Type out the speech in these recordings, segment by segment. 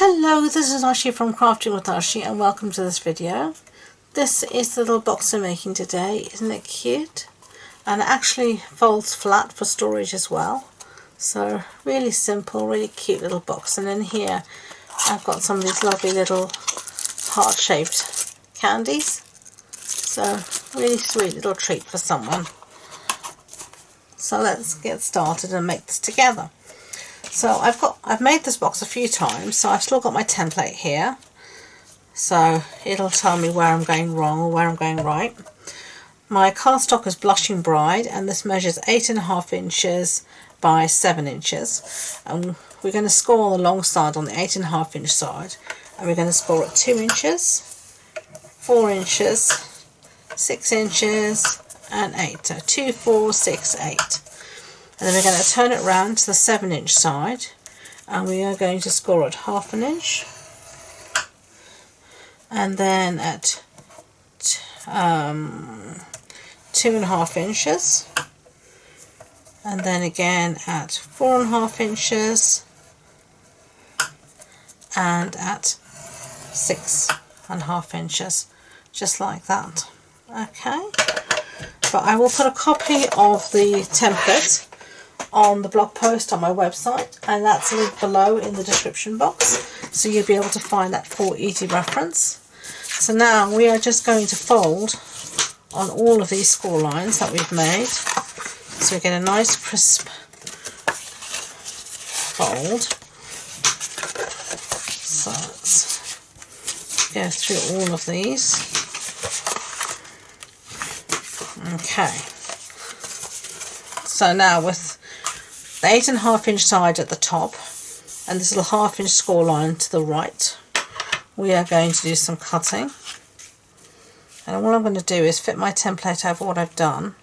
Hello, this is Ashee from Crafting with Ashee and welcome to this video. This is the little box I'm making today. Isn't it cute? And it actually folds flat for storage as well. So really simple, really cute little box. And in here I've got some of these lovely little heart-shaped candies. So really sweet little treat for someone. So let's get started and make this together. So I've made this box a few times, so I've still got my template here. So it'll tell me where I'm going wrong or where I'm going right. My cardstock is Blushing Bride, and this measures 8.5 inches by 7 inches. And we're going to score on the long side, on the 8.5 inch side, and we're going to score at 2 inches, 4 inches, 6 inches, and 8. So 2, 4, 6, 8. And then we're going to turn it round to the 7 inch side, and we are going to score at 1/2 inch, and then at 2.5 inches, and then again at 4.5 inches, and at 6.5 inches, just like that. Okay, but I will put a copy of the template on the blog post on my website, and that's linked below in the description box, so you'll be able to find that for easy reference. So now we are just going to fold on all of these score lines that we've made, so we get a nice crisp fold. So let's go through all of these. Okay, so now with the 8.5 inch side at the top and this little 1/2 inch score line to the right, we are going to do some cutting. And what I'm going to do is fit my template over what I've done,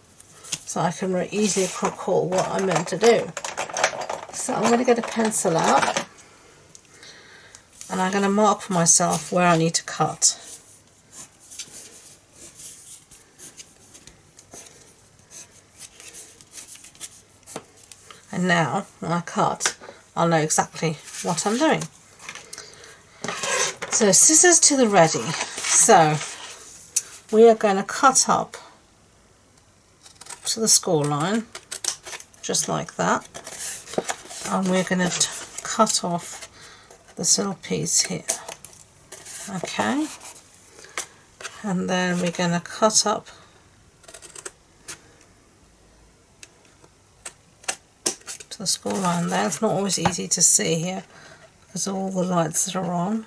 so I can very easily recall what I'm meant to do. So I'm going to get a pencil out, and I'm going to mark for myself where I need to cut. And now, when I cut, I'll know exactly what I'm doing. So scissors to the ready. So we are going to cut up to the score line, just like that. And we're going to cut off this little piece here. Okay. And then we're going to cut up the score line there. It's not always easy to see here because of all the lights that are on.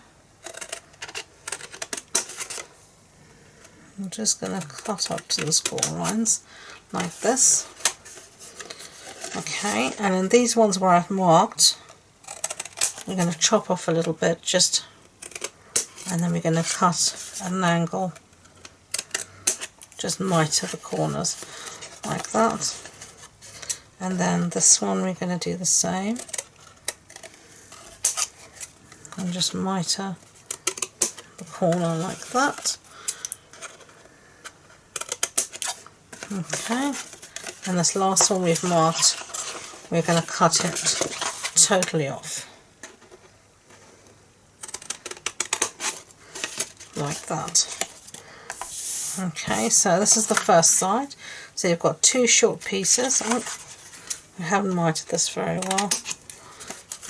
I'm just going to cut up to the score lines like this. Okay, and in these ones where I've marked, we're going to chop off a little bit, just, and then we're going to cut at an angle, just mite at the corners like that. And then this one we're going to do the same, and just miter the corner like that. Okay, and this last one we've marked, we're going to cut it totally off like that. Okay, so this is the first side. So you've got 2 short pieces. Oh, I haven't mitered this very well.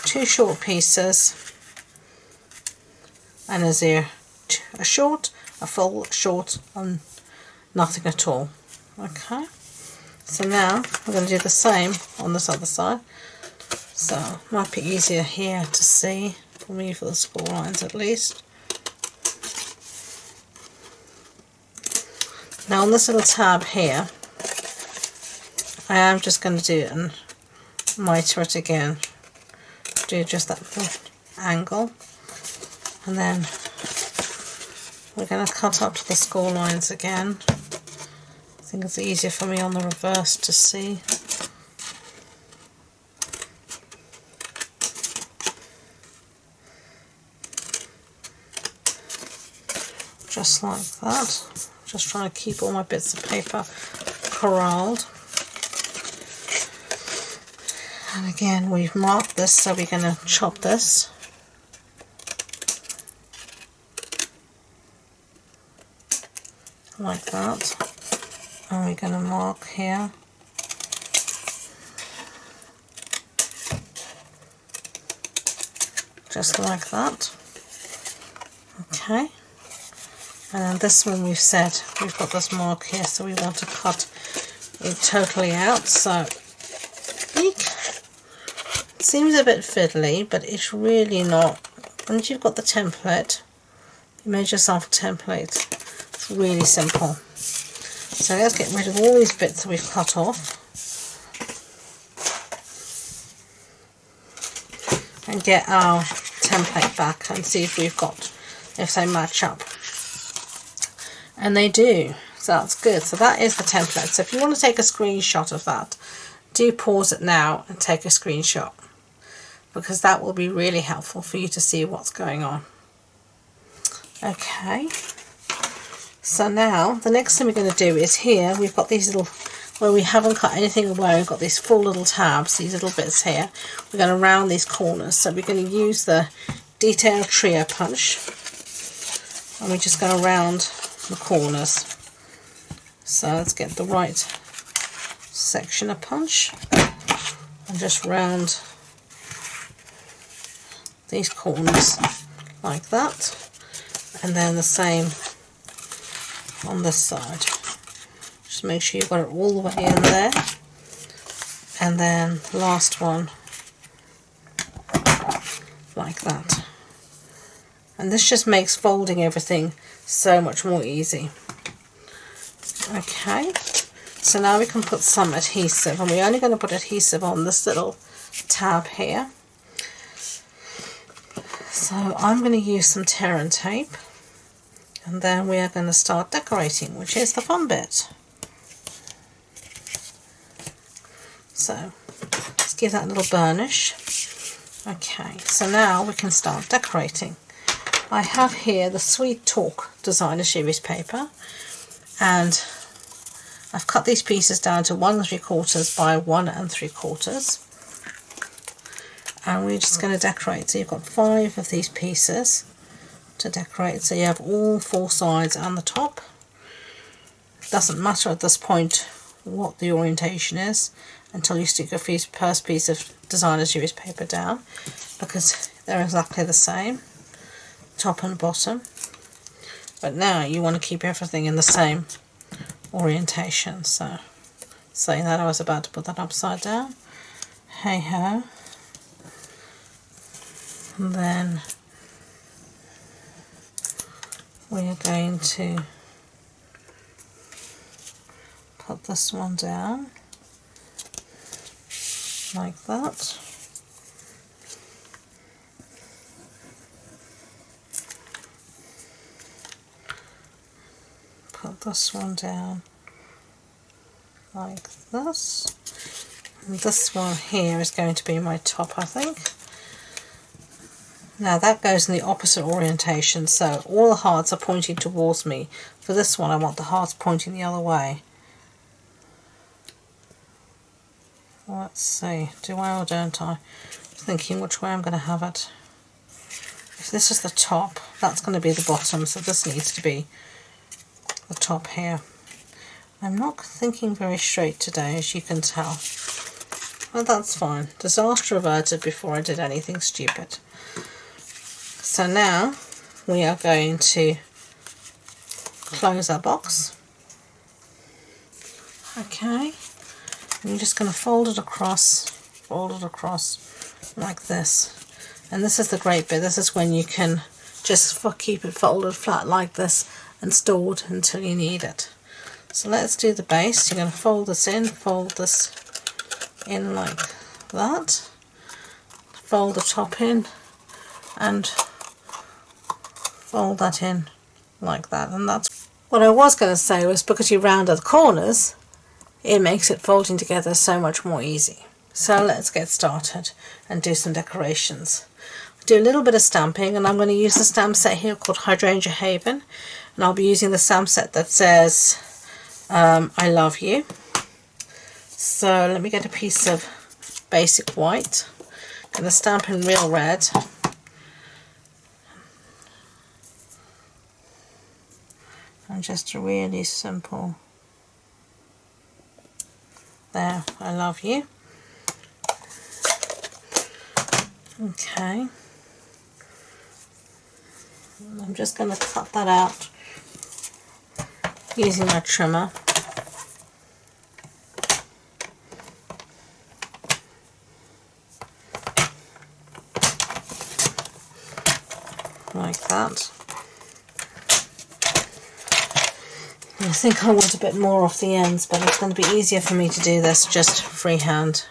2 short pieces, and a zero, a short, a full, short, and nothing at all. Okay, so now we're going to do the same on this other side. So it might be easier here to see, for me, for the score lines at least. Now on this little tab here, I am just going to do it and miter it again, do just that little angle, and then we're going to cut up to the score lines again. I think it's easier for me on the reverse to see. Just like that. Just trying to keep all my bits of paper corralled. And again, we've marked this, so we're going to chop this like that, and we're going to mark here. Just like that. Okay. And then this one we've said we've got this mark here, so we want to cut it totally out. So eek. It seems a bit fiddly, but it's really not. Once you've got the template, you made yourself a template. It's really simple. So let's get rid of all these bits that we've cut off and get our template back and see if we've got, if they match up. And they do, so that's good. So that is the template. So if you want to take a screenshot of that, do pause it now and take a screenshot, because that will be really helpful for you to see what's going on. Okay, so now the next thing we're going to do is here we've got these little, where we haven't cut anything away, we've got these full little tabs, these little bits here. We're going to round these corners, so we're going to use the detail trio punch, and we're just going to round the corners. So let's get the right section of punch and just round these corners like that, and then the same on this side. Just make sure you've got it all the way in there, and then the last one like that. And this just makes folding everything so much more easy. Okay, so now we can put some adhesive, and we're only going to put adhesive on this little tab here. So I'm going to use some tear and tape, and then we are going to start decorating, which is the fun bit. So let's give that a little burnish. Okay, so now we can start decorating. I have here the Sweet Talk designer series paper, and I've cut these pieces down to 1 3/4 by 1 3/4, and we're just going to decorate. So you've got 5 of these pieces to decorate, so you have all 4 sides and the top. It doesn't matter at this point what the orientation is until you stick your first piece of designer series paper down, because they're exactly the same, top and bottom. But now you want to keep everything in the same orientation. So saying that, I was about to put that upside down. Hey ho. And then we are going to put this one down like that. Put this one down like this. And this one here is going to be my top, I think. Now that goes in the opposite orientation, so all the hearts are pointing towards me. For this one I want the hearts pointing the other way. Let's see, do I or don't I? I'm thinking which way I'm going to have it. If this is the top, that's going to be the bottom, so this needs to be the top here. I'm not thinking very straight today, as you can tell. Well, that's fine. Disaster averted before I did anything stupid. So now we are going to close our box. Okay. And you're just going to fold it across like this. And this is the great bit. This is when you can just keep it folded flat like this and stored until you need it. So let's do the base. You're going to fold this in like that. Fold the top in and fold that in like that. And that's what I was going to say, was because you round at the corners, it makes it folding together so much more easy. So let's get started and do some decorations. Do a little bit of stamping, and I'm going to use the stamp set here called Hydrangea Haven, and I'll be using the stamp set that says I love you. So let me get a piece of basic white, and the Stampin' Real Red, and and just a really simple, there, I love you. Okay, I'm just going to cut that out using my trimmer. Like that. I think I want a bit more off the ends, but it's going to be easier for me to do this just freehand.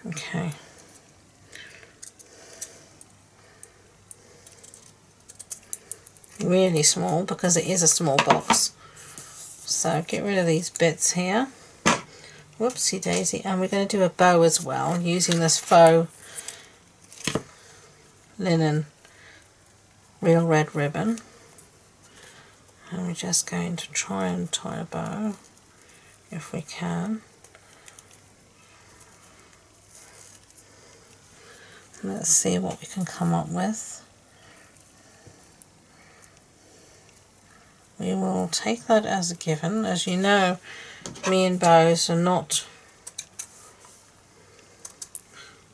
Okay. Really small because it is a small box. So get rid of these bits here. Whoopsie daisy. And we're going to do a bow as well using this faux linen real red ribbon. And we're just going to try and tie a bow if we can. Let's see what we can come up with. We will take that as a given. As you know, me and bows are not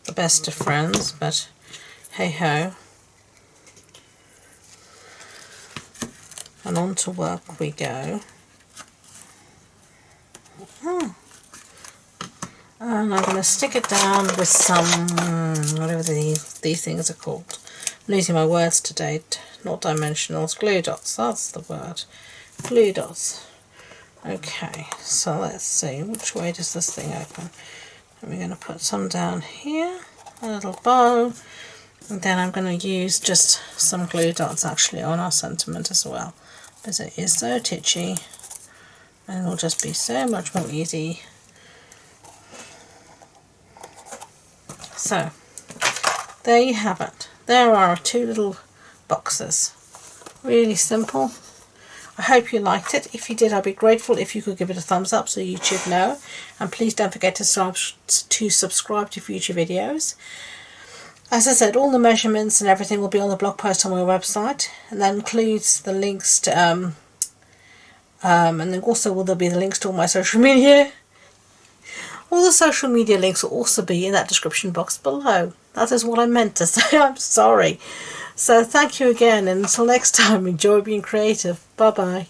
the best of friends, but hey ho. And on to work we go. And I'm going to stick it down with some, whatever these things are called. I'm losing my words today. Not dimensionals, glue dots, that's the word. Glue dots. Okay, so let's see, which way does this thing open? And we're going to put some down here, a little bow, and then I'm going to use just some glue dots actually on our sentiment as well, because it is so titchy and it will just be so much more easy. So, there you have it. There are our two little boxes. Really simple. I hope you liked it. If you did, I'd be grateful if you could give it a thumbs up so YouTube know. And please don't forget to subscribe to future videos. As I said, all the measurements and everything will be on the blog post on my website, and that includes the links to and then also will there be the links to all my social media. All the social media links will also be in that description box below. That is what I meant to say. I'm sorry. So thank you again, and until next time, enjoy being creative. Bye bye.